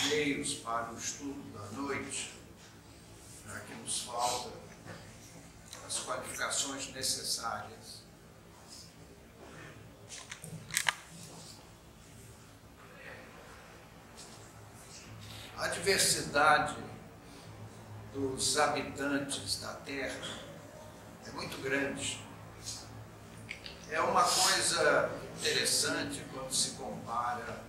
meios para o estudo da noite, já que nos faltam as qualificações necessárias. A diversidade dos habitantes da Terra é muito grande. É uma coisa interessante quando se compara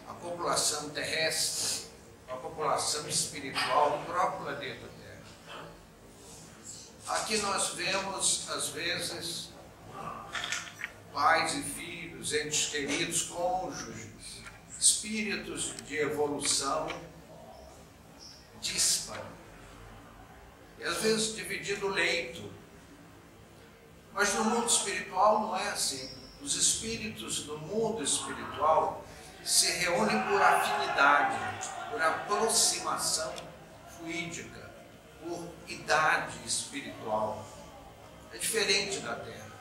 a população terrestre com a população espiritual do próprio planeta Terra. Aqui nós vemos, às vezes, pais e filhos, entes queridos, cônjuges, espíritos de evolução díspara, e às vezes dividindo o leito. Mas no mundo espiritual não é assim. Os espíritos do mundo espiritual se reúnem por afinidade, por aproximação fluídica, por idade espiritual. É diferente da Terra.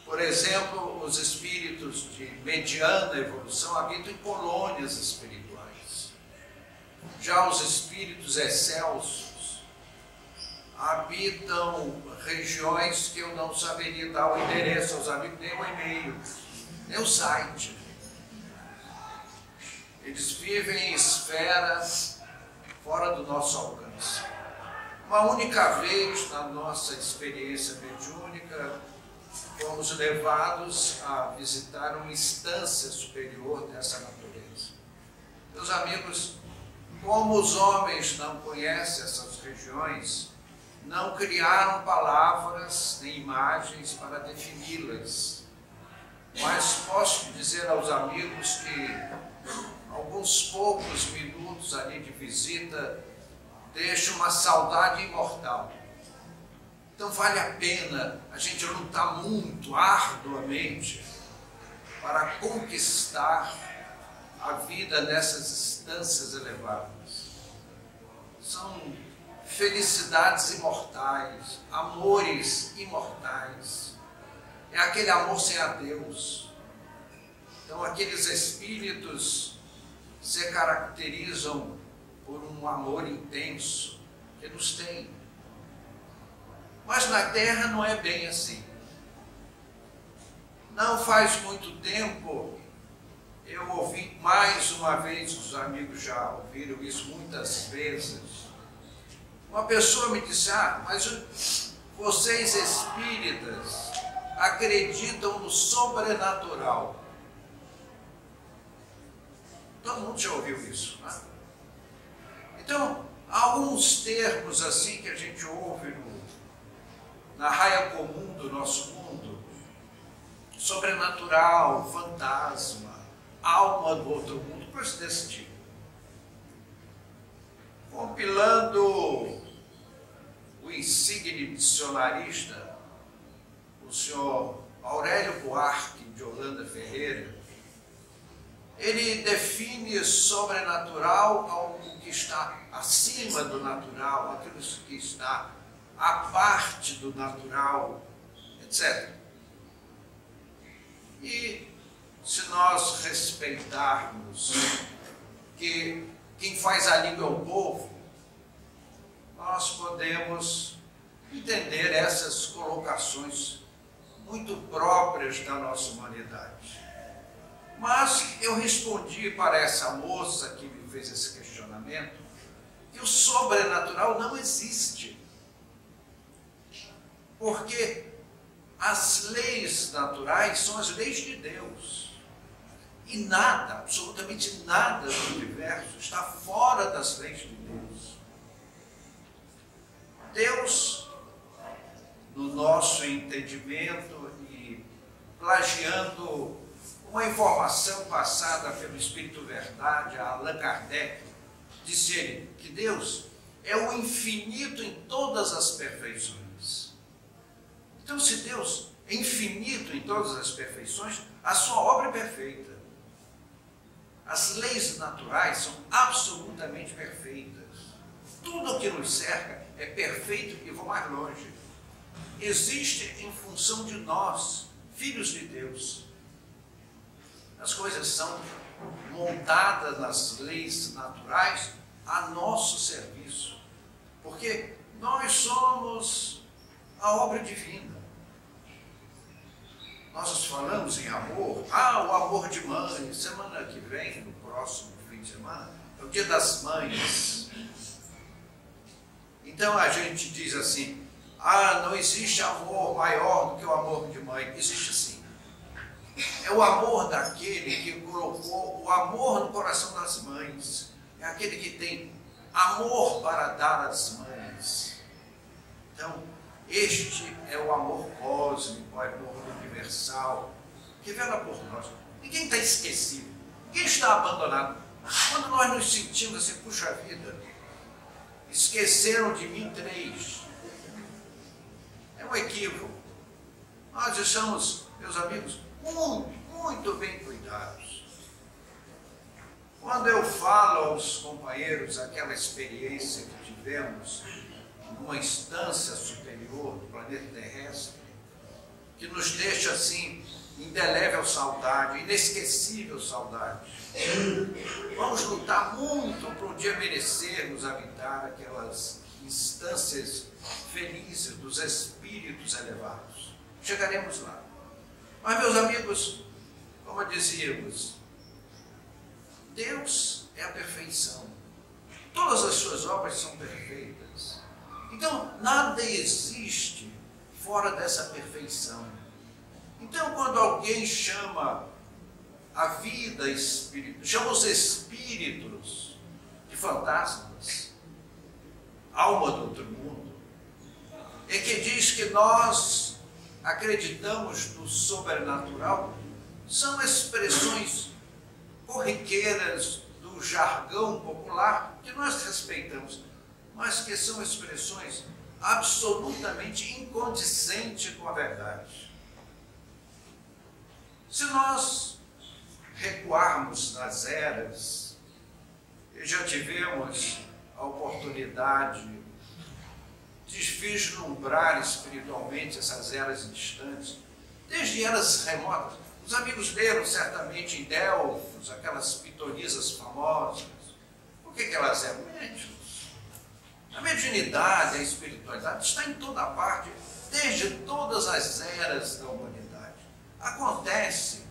Por exemplo, os espíritos de mediana evolução habitam em colônias espirituais. Já os espíritos excelsos habitam regiões que eu não saberia dar o endereço aos amigos, nem o e-mail, nem o site. Eles vivem em esferas fora do nosso alcance. Uma única vez na nossa experiência mediúnica, fomos levados a visitar uma instância superior dessa natureza. Meus amigos, como os homens não conhecem essas regiões, não criaram palavras nem imagens para defini-las. Mas posso dizer aos amigos que alguns poucos minutos ali de visita deixam uma saudade imortal. Então vale a pena a gente lutar muito, arduamente, para conquistar a vida nessas instâncias elevadas. São felicidades imortais, amores imortais. É aquele amor sem adeus. Então aqueles espíritos se caracterizam por um amor intenso que nos tem. Mas na Terra não é bem assim. Não faz muito tempo, eu ouvi mais uma vez, os amigos já ouviram isso muitas vezes, uma pessoa me disse: mas vocês espíritas acreditam no sobrenatural. Todo mundo já ouviu isso, né? Então, há alguns termos assim que a gente ouve na raia comum do nosso mundo: sobrenatural, fantasma, alma do outro mundo, coisas desse tipo. Compilando o insigne dicionarista, o senhor Aurélio Buarque de Holanda Ferreira, ele define sobrenatural algo que está acima do natural, aquilo que está à parte do natural, etc. E se nós respeitarmos que quem faz a língua é o povo, nós podemos entender essas colocações muito próprias da nossa humanidade. Mas eu respondi para essa moça que me fez esse questionamento que o sobrenatural não existe. Porque as leis naturais são as leis de Deus. E nada, absolutamente nada do universo está fora das leis de Deus. Deus, no nosso entendimento e plagiando uma informação passada pelo Espírito Verdade a Allan Kardec, disse ele que Deus é o infinito em todas as perfeições. Então, se Deus é infinito em todas as perfeições, a sua obra é perfeita. As leis naturais são absolutamente perfeitas. Tudo o que nos cerca é perfeito, e vou mais longe. Existe em função de nós, filhos de Deus. As coisas são montada nas leis naturais a nosso serviço. Porque nós somos a obra divina. Nós falamos em amor, o amor de mãe. Semana que vem, no próximo fim de semana, é o Dia das Mães. Então a gente diz assim, não existe amor maior do que o amor de mãe. Existe sim. É o amor daquele que colocou o amor no coração das mães. É aquele que tem amor para dar às mães. Então, este é o amor cósmico, o amor universal, que vela por nós. Ninguém está esquecido, ninguém está abandonado. Quando nós nos sentimos assim, puxa vida, esqueceram de mim 3. É um equívoco. Nós estamos, meus amigos, muito bem cuidados. Quando eu falo aos companheiros aquela experiência que tivemos numa instância superior do planeta terrestre, que nos deixa assim, indelével saudade, inesquecível saudade. Vamos lutar muito para um dia merecermos habitar aquelas instâncias felizes dos espíritos elevados. Chegaremos lá. Mas, meus amigos, como dizíamos, Deus é a perfeição. Todas as suas obras são perfeitas. Então, nada existe fora dessa perfeição. Então, quando alguém chama a vida espiritual, chama os espíritos de fantasmas, alma do outro mundo, é que diz que nós acreditamos no sobrenatural, são expressões corriqueiras do jargão popular que nós respeitamos, mas que são expressões absolutamente incondizentes com a verdade. Se nós recuarmos nas eras, e já tivemos a oportunidade de vislumbrar espiritualmente essas eras distantes, desde eras remotas. Os amigos leram certamente em Delfos, aquelas pitonisas famosas. Por que elas eram médiuns? A mediunidade, a espiritualidade está em toda parte, desde todas as eras da humanidade. Acontece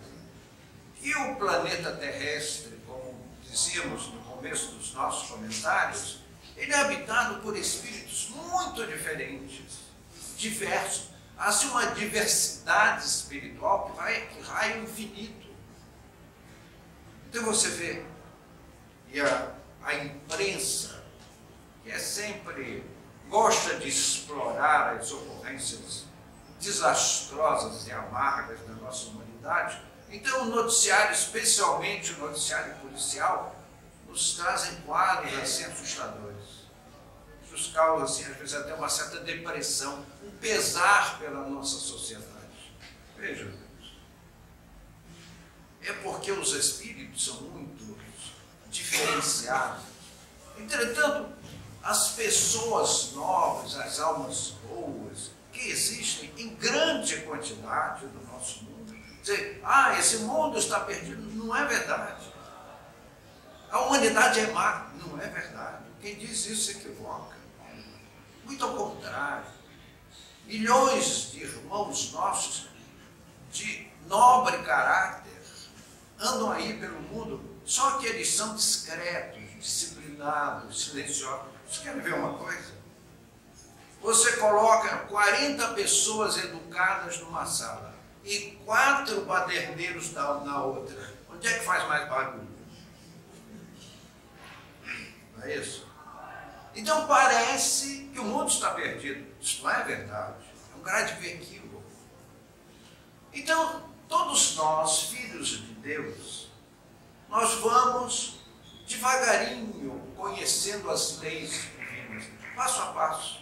que o planeta terrestre, como dizíamos no começo dos nossos comentários, ele é habitado por espíritos muito diferentes, diversos. Há assim uma diversidade espiritual que raia o infinito. Então você vê, e a imprensa, que sempre gosta de explorar as ocorrências desastrosas e amargas da nossa humanidade, então o noticiário, especialmente o noticiário policial, nos trazem quadros assim assustadores. Nos causa, assim, às vezes, até uma certa depressão, um pesar pela nossa sociedade. Veja, é porque os espíritos são muito diferenciados. Entretanto, as pessoas nobres, as almas boas, que existem em grande quantidade no nosso mundo, dizer, esse mundo está perdido, não é verdade. A humanidade é má, não é verdade. Quem diz isso se equivoca. Muito ao contrário. Milhões de irmãos nossos de nobre caráter andam aí pelo mundo, só que eles são discretos, disciplinados, silenciosos. Você quer ver uma coisa? Você coloca 40 pessoas educadas numa sala e 4 baderneiros na outra. Onde é que faz mais barulho? Não é isso? Então parece que o mundo está perdido. Isso não é verdade. É um grande equívoco. Então, todos nós, filhos de Deus, nós vamos devagarinho conhecendo as leis divinas, passo a passo.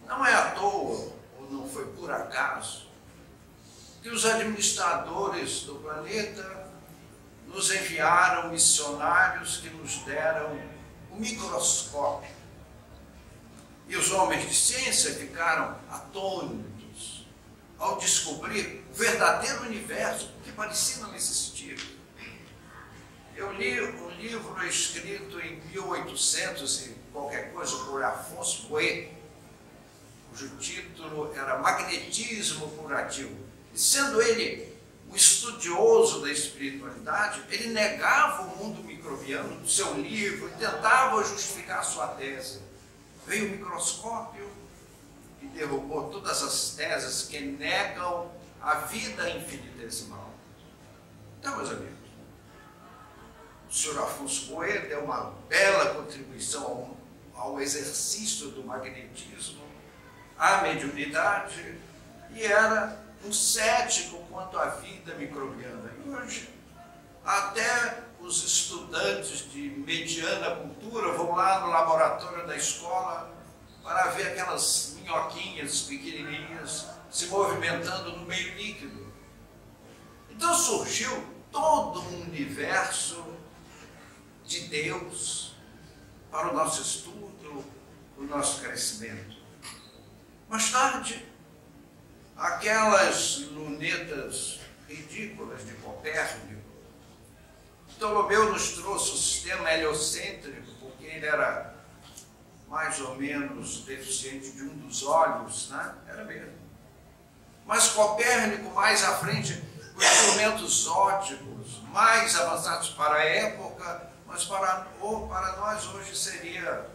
Não é à toa, ou não foi por acaso, que os administradores do planeta nos enviaram missionários que nos deram o microscópio. E os homens de ciência ficaram atônitos ao descobrir o verdadeiro universo, que parecia não existir. Eu li um livro escrito em 1800 e qualquer coisa por Afonso Boé, cujo título era Magnetismo Curativo. E sendo ele um estudioso da espiritualidade, ele negava o mundo microbiano do seu livro e tentava justificar sua tese. Veio o microscópio e derrubou todas as teses que negam a vida infinitesimal. Então, meus amigos, o senhor Afonso Boé deu uma bela contribuição ao exercício do magnetismo, à mediunidade, e era um cético quanto à vida microbiana. E hoje, até os estudantes de mediana cultura vão lá no laboratório da escola para ver aquelas minhoquinhas pequenininhas se movimentando no meio líquido. Então surgiu todo um universo de Deus para o nosso estudo, o nosso crescimento. Mais tarde, aquelas lunetas ridículas de Copérnico, Ptolomeu nos trouxe o sistema heliocêntrico, porque ele era mais ou menos deficiente de um dos olhos, né? Era mesmo. Mas Copérnico, mais à frente, com instrumentos ópticos mais avançados para a época, mas para nós hoje seria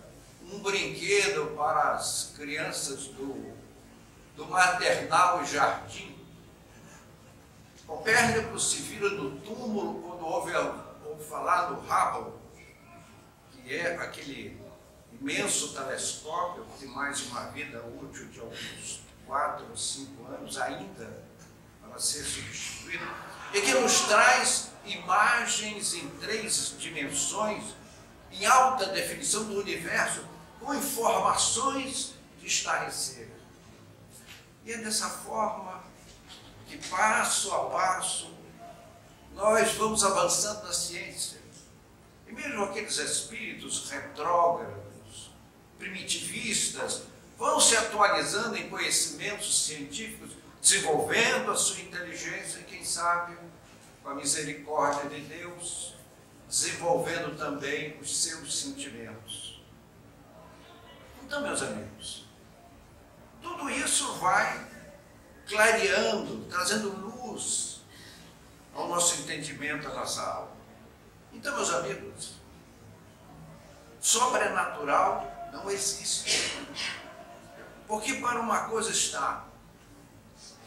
um brinquedo para as crianças do maternal e jardim. Copérnico se vira no túmulo quando ouve falar do Hubble, que é aquele imenso telescópio que tem mais uma vida útil de alguns 4 ou 5 anos ainda para ser substituído, e que nos traz imagens em 3 dimensões, em alta definição do universo, com informações de estarrecer. E é dessa forma que, passo a passo, nós vamos avançando na ciência. E mesmo aqueles espíritos retrógrados, primitivistas, vão se atualizando em conhecimentos científicos, desenvolvendo a sua inteligência e, quem sabe, com a misericórdia de Deus, desenvolvendo também os seus sentimentos. Então, meus amigos, tudo isso vai clareando, trazendo luz ao nosso entendimento, à nossa alma. Então, meus amigos, sobrenatural não existe. Porque para uma coisa estar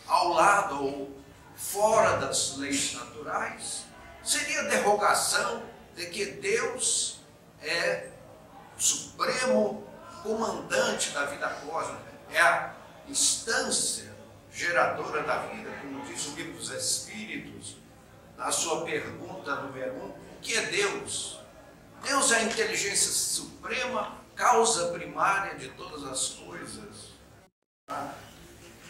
ao lado ou fora das leis naturais, seria derrogação de que Deus é o supremo comandante da vida cósmica, é a instância geradora da vida, como diz o Livro dos Espíritos, na sua pergunta número 1, o que é Deus? Deus é a inteligência suprema, causa primária de todas as coisas.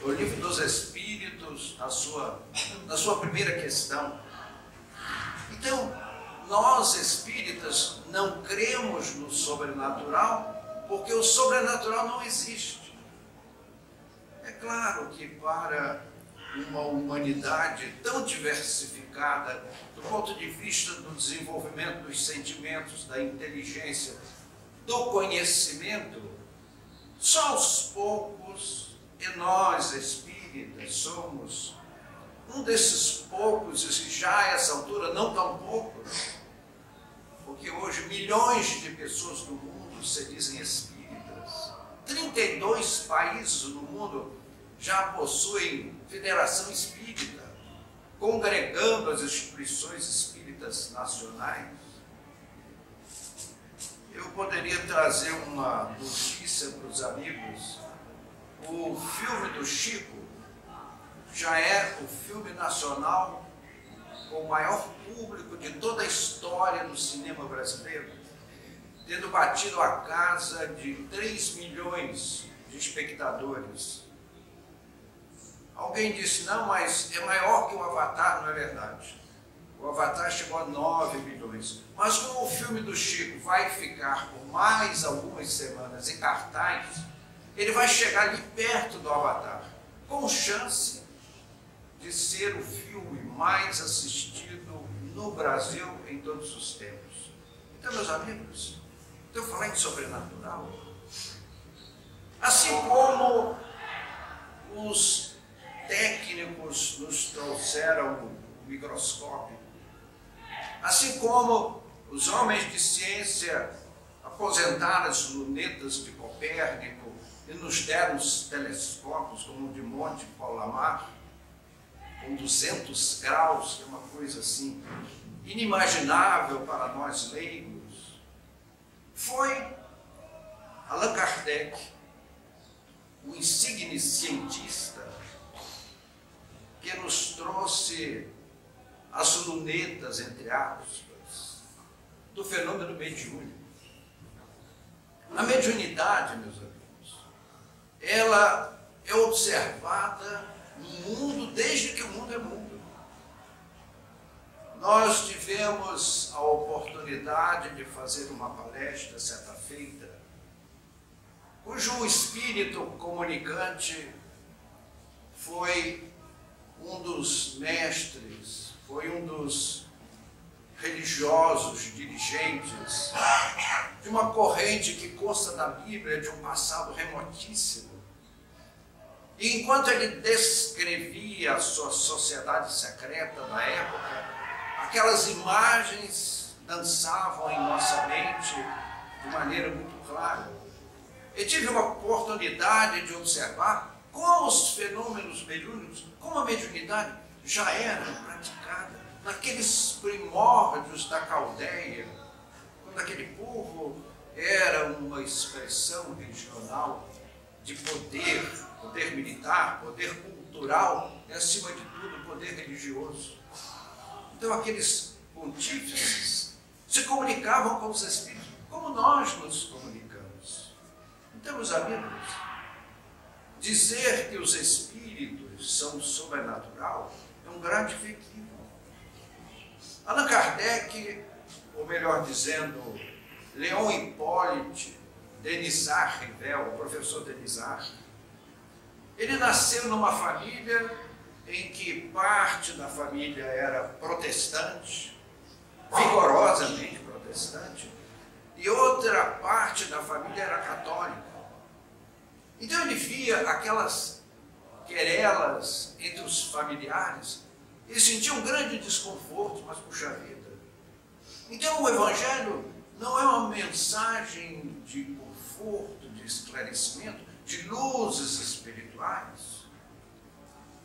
O Livro dos Espíritos, na sua primeira questão. Então, nós espíritas não cremos no sobrenatural, porque o sobrenatural não existe. É claro que para uma humanidade tão diversificada, do ponto de vista do desenvolvimento dos sentimentos, da inteligência, do conhecimento, só aos poucos, e nós espíritas somos um desses poucos, e já a essa altura não tão poucos, porque hoje milhões de pessoas no mundo se dizem espíritas. 32 países no mundo já possuem federação espírita, congregando as instituições espíritas nacionais. Eu poderia trazer uma notícia para os amigos. O filme do Chico já é o filme nacional com o maior público de toda a história do cinema brasileiro, tendo batido a casa de 3 milhões de espectadores. Alguém disse, não, mas é maior que o Avatar, não é verdade. O Avatar chegou a 9 milhões. Mas como o filme do Chico vai ficar por mais algumas semanas em cartaz, ele vai chegar ali perto do Avatar, com chance de ser o filme mais assistido no Brasil em todos os tempos. Então, meus amigos, estou falando de sobrenatural. Assim como os técnicos nos trouxeram o microscópio, assim como os homens de ciência aposentaram as lunetas de Copérnico e nos deram os telescópios, como o de Monte Palomar, com 200 graus, que é uma coisa assim inimaginável para nós leigos, foi Allan Kardec, o insigne cientista, que nos trouxe as lunetas, entre aspas, do fenômeno mediúnico. A mediunidade, meus amigos, ela é observada no mundo desde que o mundo é mundo. Nós tivemos a oportunidade de fazer uma palestra certa feita, cujo espírito comunicante foi um dos mestres, foi um dos religiosos, dirigentes de uma corrente que consta da Bíblia de um passado remotíssimo. E enquanto ele descrevia a sua sociedade secreta da época, aquelas imagens dançavam em nossa mente de maneira muito clara. Eu tive uma oportunidade de observar como os fenômenos mediúnicos, como a mediunidade já era praticada naqueles primórdios da Caldeia, quando aquele povo era uma expressão regional de poder, poder militar, poder cultural e, acima de tudo, poder religioso. Então, aqueles pontífices se comunicavam com os espíritos como nós nos comunicamos. Então, meus amigos, dizer que os espíritos são sobrenatural é um grande equívoco. Allan Kardec, ou melhor dizendo, Léon Hippolyte Denisard Rivel, o professor Denisard, ele nasceu numa família em que parte da família era protestante, vigorosamente protestante, e outra parte da família era católica. Então ele via aquelas querelas entre os familiares e sentia um grande desconforto, mas puxa vida. Então o Evangelho não é uma mensagem de conforto, de esclarecimento, de luzes espirituais.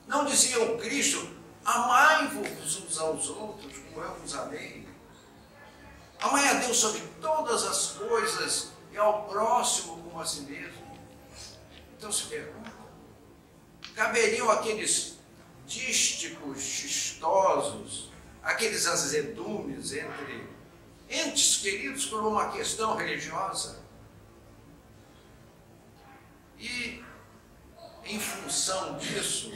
Não dizia o Cristo, amai-vos uns aos outros como eu vos amei. Amai a Deus sobre todas as coisas e ao próximo como a si mesmo. Então se pergunta, caberiam aqueles dísticos chistosos, aqueles azedumes entre entes queridos por uma questão religiosa? E, em função disso,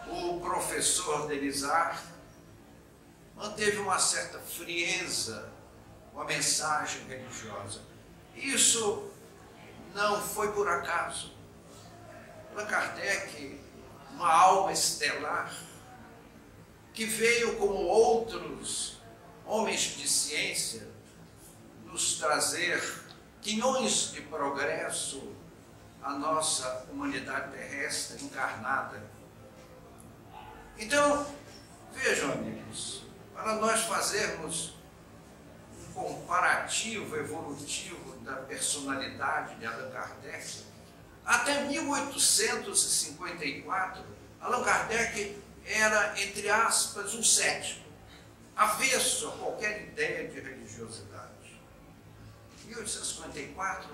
o professor Denisard manteve uma certa frieza com a mensagem religiosa. Isso não foi por acaso. Allan Kardec, uma alma estelar, que veio como outros homens de ciência nos trazer quinhões de progresso à nossa humanidade terrestre encarnada. Então, vejam, amigos, para nós fazermos um comparativo evolutivo da personalidade de Allan Kardec, até 1854, Allan Kardec era, entre aspas, um cético, avesso a qualquer ideia de religiosidade. Em 1854,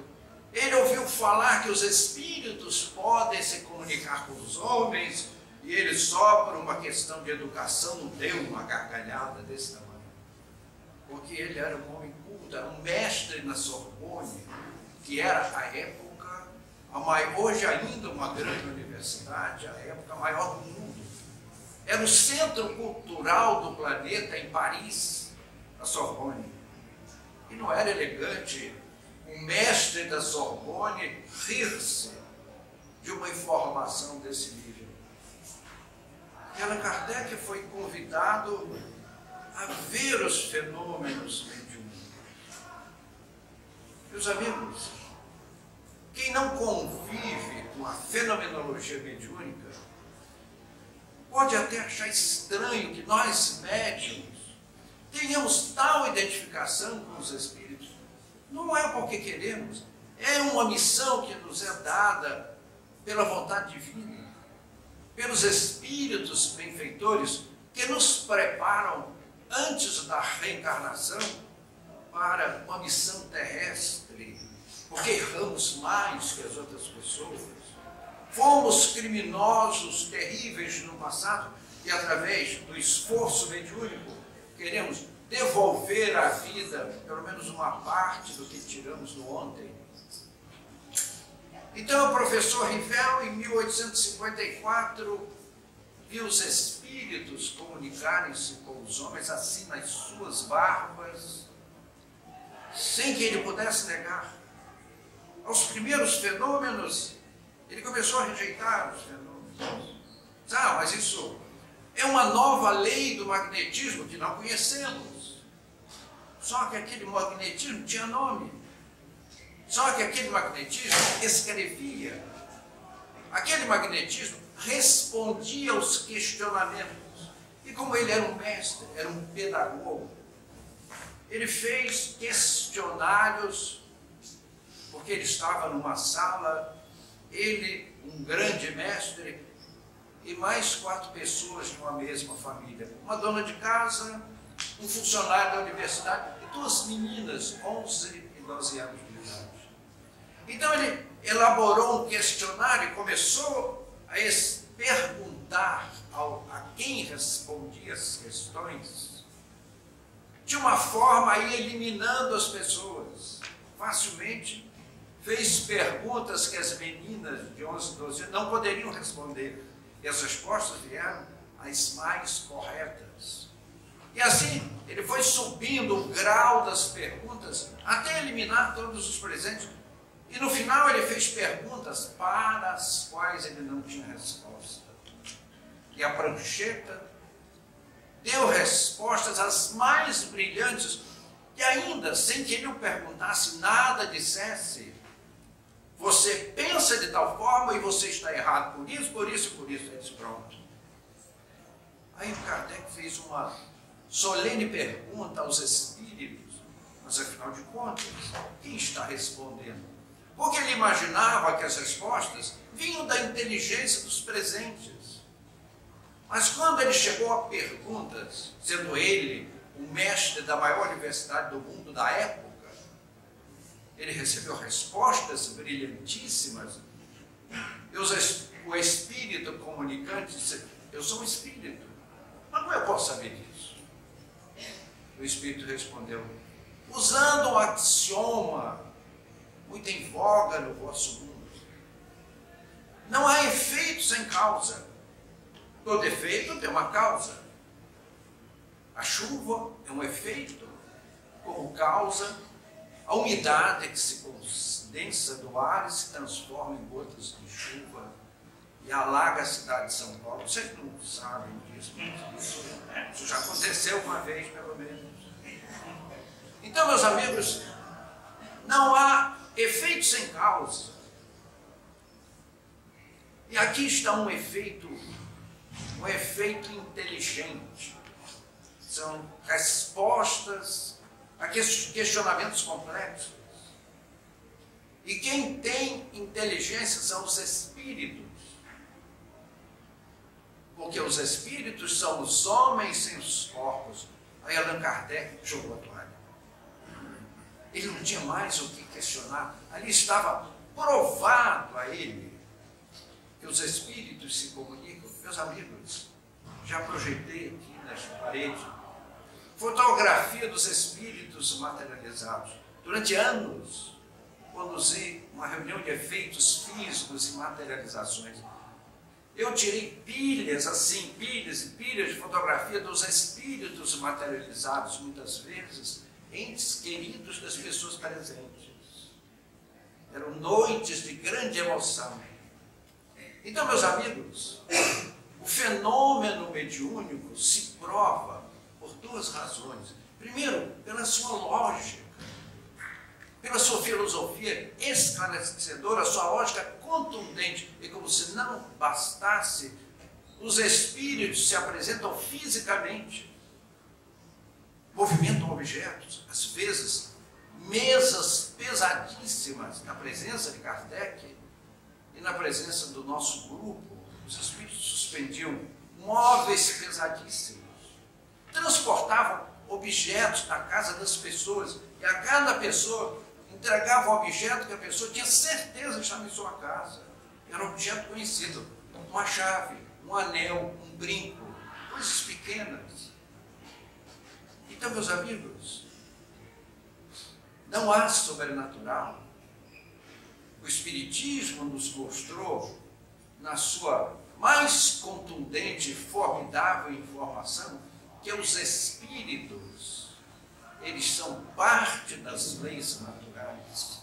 ele ouviu falar que os espíritos podem se comunicar com os homens, e ele só por uma questão de educação não deu uma gargalhada desse tamanho. Porque ele era um homem culto, era um mestre na Sorbonne, que era, à época, hoje ainda uma grande universidade, a época maior do mundo. Era o centro cultural do planeta em Paris, a Sorbonne. E não era elegante um mestre da Sorbonne rir-se de uma informação desse nível. E Allan Kardec foi convidado a ver os fenômenos mediúnicos. Meus amigos, quem não convive com a fenomenologia mediúnica pode até achar estranho que nós, médiuns, tenhamos tal identificação com os espíritos. Não é porque queremos, é uma missão que nos é dada pela vontade divina, pelos espíritos benfeitores que nos preparam antes da reencarnação para uma missão terrestre, porque erramos mais que as outras pessoas. Fomos criminosos terríveis no passado e, através do esforço mediúnico, queremos devolver à vida pelo menos uma parte do que tiramos do ontem. Então, o professor Rivero, em 1854, viu os espíritos comunicarem-se com os homens assim nas suas barbas, sem que ele pudesse negar. Aos primeiros fenômenos, ele começou a rejeitar os fenômenos. Ah, mas isso é uma nova lei do magnetismo que não conhecemos. Só que aquele magnetismo tinha nome. Só que aquele magnetismo escrevia. Aquele magnetismo respondia aos questionamentos. E como ele era um mestre, era um pedagogo, ele fez questionários, porque ele estava numa sala, ele, um grande mestre, e mais 4 pessoas de uma mesma família. Uma dona de casa, um funcionário da universidade e 2 meninas, 11 e 12 anos de idade. Então ele elaborou um questionário e começou a perguntar a quem respondia as questões, de uma forma a ir eliminando as pessoas. Facilmente fez perguntas que as meninas de 11, 12 anos não poderiam responder. E as respostas vieram as mais corretas. E assim, ele foi subindo o grau das perguntas até eliminar todos os presentes. E no final ele fez perguntas para as quais ele não tinha resposta. E a prancheta deu respostas as mais brilhantes, e ainda, sem que ele o perguntasse, nada dissesse: você pensa de tal forma e você está errado por isso, por isso e por isso. Ele disse: pronto. Aí o Kardec fez uma solene pergunta aos espíritos, mas afinal de contas, quem está respondendo? Porque ele imaginava que as respostas vinham da inteligência dos presentes. Mas quando ele chegou a perguntas, sendo ele o mestre da maior universidade do mundo da época, ele recebeu respostas brilhantíssimas. E o espírito comunicante disse: eu sou um espírito, mas como eu posso saber disso? O espírito respondeu, usando um axioma muito em voga no vosso mundo: não há efeito sem causa. Todo efeito tem uma causa. A chuva é um efeito, como causa a umidade que se condensa do ar e se transforma em gotas de chuva e alaga a cidade de São Paulo. Vocês não sabem disso, mas isso já aconteceu uma vez, pelo menos. Então, meus amigos, não há efeito sem causa. E aqui está um efeito inteligente. São respostas a questionamentos complexos. E quem tem inteligência são os espíritos. Porque os espíritos são os homens sem os corpos. Aí Allan Kardec jogou a toalha. Ele não tinha mais o que questionar. Ali estava provado a ele que os espíritos se comunicam. Meus amigos, já projetei aqui nesta parede fotografia dos espíritos materializados. Durante anos, conduzi uma reunião de efeitos físicos e materializações. Eu tirei pilhas, assim, pilhas e pilhas de fotografia dos espíritos materializados, muitas vezes, entes queridos das pessoas presentes. Eram noites de grande emoção. Então, meus amigos, O fenômeno mediúnico se prova por duas razões. Primeiro, pela sua lógica, pela sua filosofia esclarecedora, sua lógica contundente. E como se não bastasse, os espíritos se apresentam fisicamente, movimentam objetos, às vezes mesas pesadíssimas, na presença de Kardec e na presença do nosso grupo. Os espíritos suspendiam móveis pesadíssimos, transportavam objetos da casa das pessoas, e a cada pessoa entregava o objeto que a pessoa tinha certeza de estar em sua casa. Era um objeto conhecido, uma chave, um anel, um brinco, coisas pequenas. Então, meus amigos, não há sobrenatural. O Espiritismo nos mostrou, na sua mais contundente e formidável informação, que os espíritos, eles são parte das leis naturais.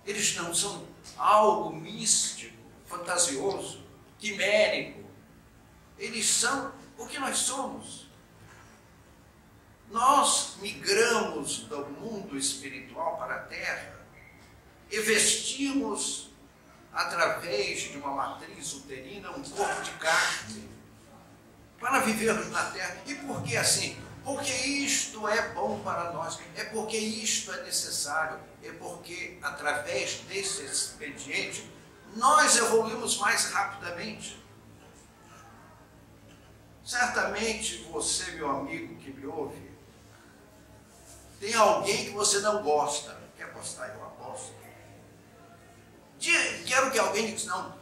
Eles não são algo místico, fantasioso, quimérico. Eles são o que nós somos. Nós migramos do mundo espiritual para a Terra e vestimos, através de uma matriz uterina, um corpo de carne, para vivermos na Terra. E por que assim? Porque isto é bom para nós, é porque isto é necessário, é porque, através desse expediente, nós evoluímos mais rapidamente. Certamente você, meu amigo que me ouve, tem alguém que você não gosta. Quer apostar? Eu aposto. Quero que alguém diga, não,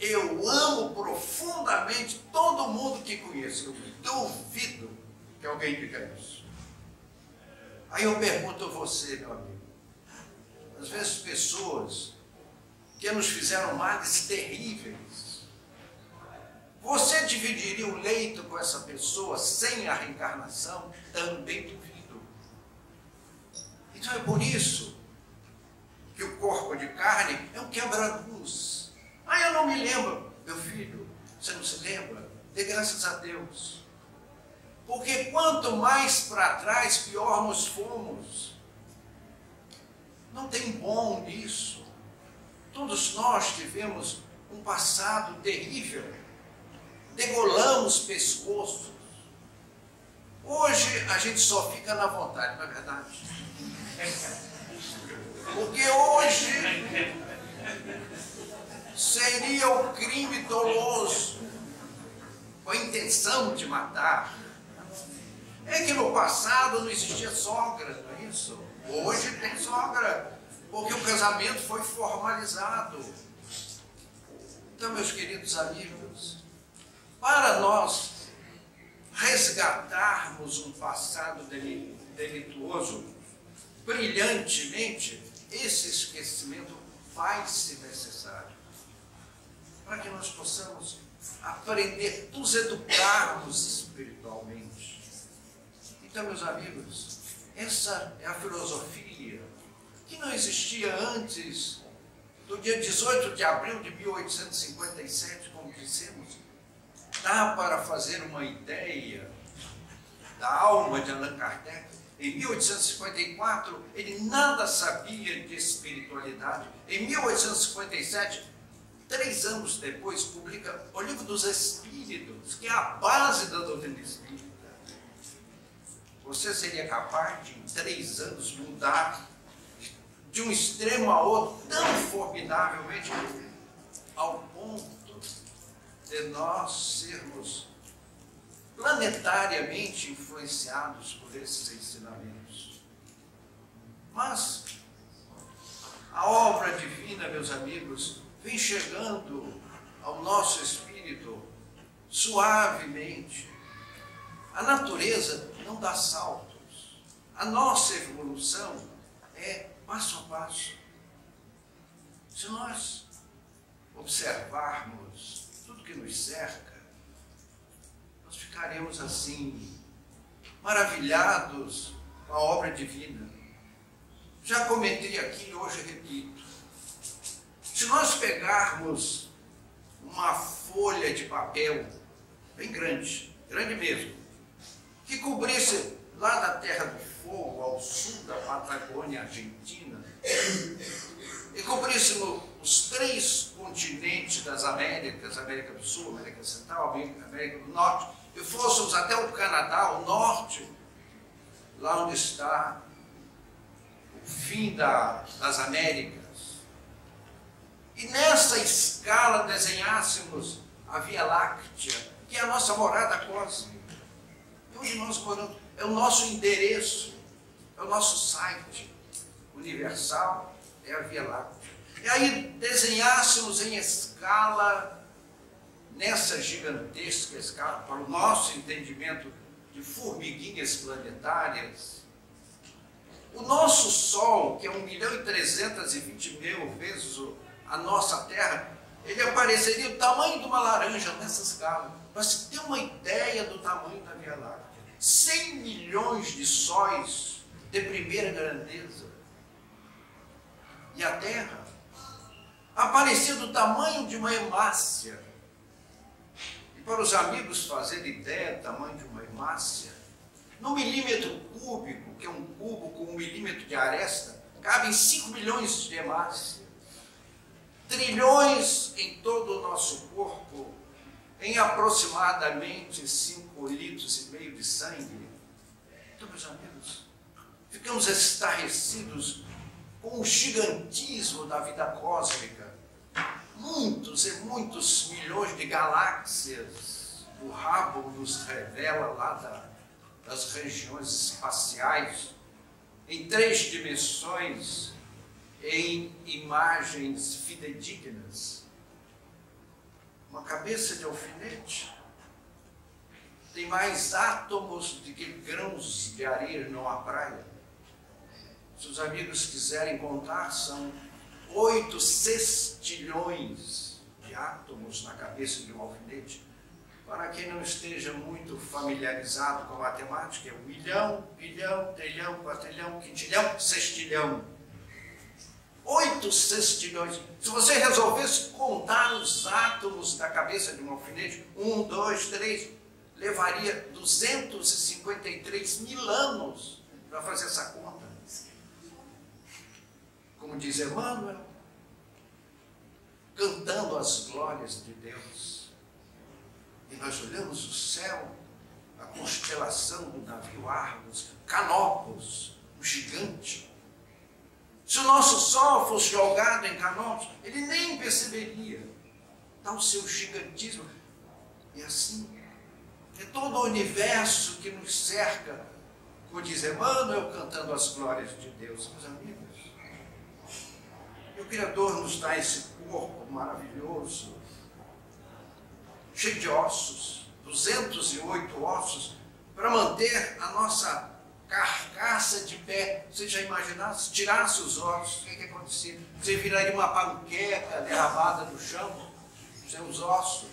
eu amo profundamente todo mundo que conheço. Eu duvido que alguém diga isso. Aí eu pergunto a você, meu amigo, às vezes pessoas que nos fizeram males terríveis, você dividiria o leito com essa pessoa sem a reencarnação? Também duvido. Então é por isso que o corpo de carne é um quebra-luz. Ah, eu não me lembro. Meu filho, você não se lembra? Dê graças a Deus. Porque quanto mais para trás, pior nós fomos. Não tem bom nisso. Todos nós tivemos um passado terrível. Degolamos pescoços. Hoje a gente só fica na vontade, não é verdade? Porque hoje seria o crime doloso, com a intenção de matar. É que no passado não existia sogra, não é isso? Hoje tem sogra, porque o casamento foi formalizado. Então, meus queridos amigos, para nós resgatarmos um passado delituoso brilhantemente, esse esquecimento vai ser necessário para que nós possamos aprender, nos educarmos espiritualmente. Então, meus amigos, essa é a filosofia que não existia antes do dia 18 de abril de 1857, como dissemos. Dá para fazer uma ideia da alma de Allan Kardec. Em 1854, ele nada sabia de espiritualidade. Em 1857, 3 anos depois, publica o Livro dos Espíritos, que é a base da doutrina espírita. Você seria capaz de, em 3 anos, mudar de um extremo a outro tão formidavelmente, ao ponto de nós sermos planetariamente influenciados por esses ensinamentos? Mas a obra divina, meus amigos, vem chegando ao nosso espírito suavemente. A natureza não dá saltos. A nossa evolução é passo a passo. Se nós observarmos tudo que nos cerca, nós ficaremos assim, maravilhados com a obra divina. Já comentei aqui e hoje repito. Se nós pegarmos uma folha de papel bem grande, grande mesmo, que cobrisse lá da Terra do Fogo, ao sul da Patagônia Argentina, e cobrisse os 3 continentes das Américas, América do Sul, América Central, América do Norte, e fôssemos até o Canadá, o norte, lá onde está o fim das Américas. E nessa escala desenhássemos a Via Láctea, que é a nossa morada cósmica. E onde nós moramos? É o nosso endereço, é o nosso site universal, é a Via Láctea. E aí desenhássemos em escala, nessa gigantesca escala, para o nosso entendimento de formiguinhas planetárias, o nosso Sol, que é 1.320.000 vezes a nossa Terra, ele apareceria o tamanho de uma laranja nessa escala. Para se ter uma ideia do tamanho da Via Láctea. 100 milhões de sóis de primeira grandeza. E a Terra aparecia do tamanho de uma hemácia. E para os amigos fazerem ideia do tamanho de uma hemácia, no milímetro cúbico, que é um cubo com 1 milímetro de aresta, cabem 5 milhões de hemácias. Trilhões em todo o nosso corpo, em aproximadamente 5,5 litros de sangue. Então, meus amigos, ficamos estarrecidos com o gigantismo da vida cósmica. Muitos e muitos milhões de galáxias, o Hubble nos revela lá das regiões espaciais, em 3 dimensões, em imagens fidedignas. Uma cabeça de alfinete tem mais átomos do que grãos de areia numa praia. Se os amigos quiserem contar, são 8 sextilhões de átomos na cabeça de um alfinete. Para quem não esteja muito familiarizado com a matemática, é 1 milhão, bilhão, trilhão, quatrilhão, quintilhão, sextilhão. 8 sextilhões. Se você resolvesse contar os átomos da cabeça de um alfinete, 1, 2, 3, levaria 253 mil anos para fazer essa conta. Como diz Emmanuel, cantando as glórias de Deus. E nós olhamos o céu, a constelação do navio Argos, Canopus, o gigante. Se o nosso Sol fosse jogado em Canopus, ele nem perceberia. Dá o seu gigantismo. E assim, é todo o universo que nos cerca, como diz Emmanuel, cantando as glórias de Deus. Meus amigos, e o Criador nos dá esse corpo maravilhoso, cheio de ossos, 208 ossos, para manter a nossa carcaça de pé. Você já imaginaram? Se tirasse os ossos, o que acontecia? Você viraria uma panqueca derramada no chão, seus ossos.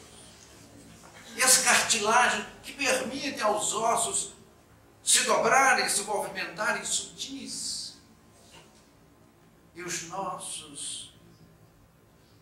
E as cartilagens que permitem aos ossos se dobrarem, se movimentarem sutis. E os nossos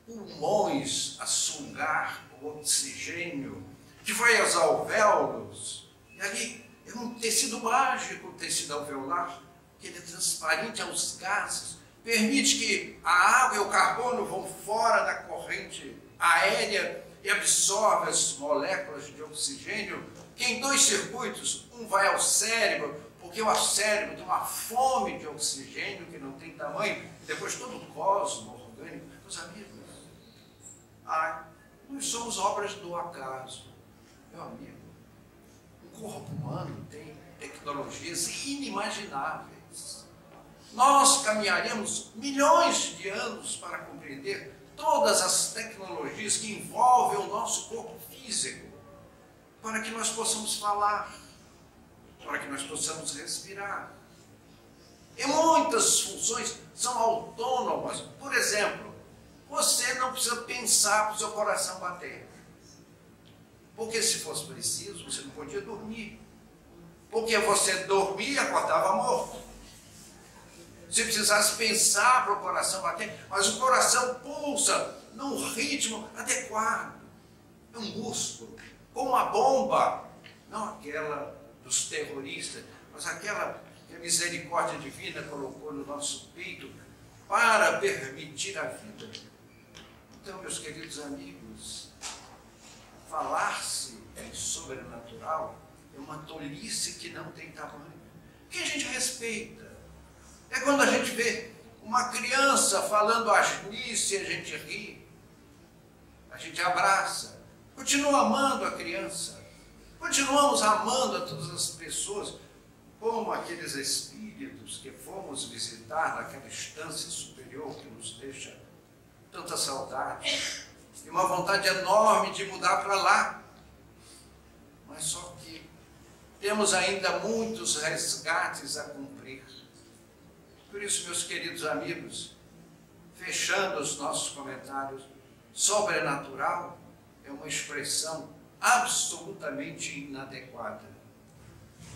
pulmões a sugar o oxigênio que vai aos alvéolos. E ali é um tecido mágico, o tecido alveolar, que ele é transparente aos gases, permite que a água e o carbono vão fora da corrente aérea e absorvem as moléculas de oxigênio, que em 2 circuitos, um vai ao cérebro, porque o cérebro tem uma fome de oxigênio que não tem tamanho, e depois todo o cosmo orgânico. Meus amigos, nós somos obras do acaso. Meu amigo, o corpo humano tem tecnologias inimagináveis. Nós caminharemos milhões de anos para compreender todas as tecnologias que envolvem o nosso corpo físico, para que nós possamos falar, para que nós possamos respirar. E muitas funções são autônomas. Por exemplo, você não precisa pensar para o seu coração bater. Porque se fosse preciso, você não podia dormir. Porque você dormia e acordava morto. Se precisasse pensar para o coração bater, mas o coração pulsa num ritmo adequado. É um músculo. como a bomba, não aquela dos terroristas, mas aquela que a misericórdia divina colocou no nosso peito para permitir a vida. Então, meus queridos amigos, falar-se em sobrenatural é uma tolice que não tem tamanho. Que a gente respeita. É quando a gente vê uma criança falando asnice e a gente ri, a gente abraça, continua amando a criança, continuamos amando a todas as pessoas, como aqueles espíritos que fomos visitar naquela instância superior que nos deixa tanta saudade e uma vontade enorme de mudar para lá. Mas só que temos ainda muitos resgates a cumprir. Por isso, meus queridos amigos, fechando os nossos comentários, sobrenatural é uma expressão absolutamente inadequada.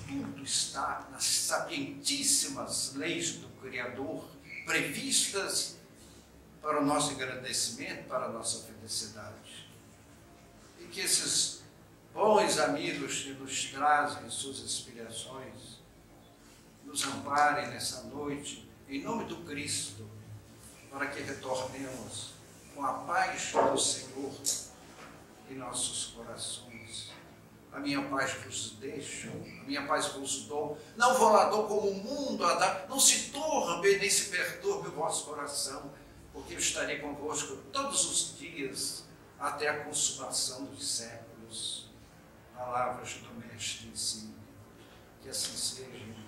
Tudo está nas sapientíssimas leis do Criador, previstas para o nosso engrandecimento, para a nossa felicidade. E que esses bons amigos que nos trazem suas inspirações nos amparem nessa noite, em nome do Cristo, para que retornemos com a paz do Senhor em nossos corações. A minha paz vos deixo, a minha paz vos dou. Não vou lá dou como o mundo a dar. Não se turbe nem se perturbe o vosso coração, porque eu estarei convosco todos os dias, até a consumação dos séculos. Palavras do Mestre ensino. Que assim seja.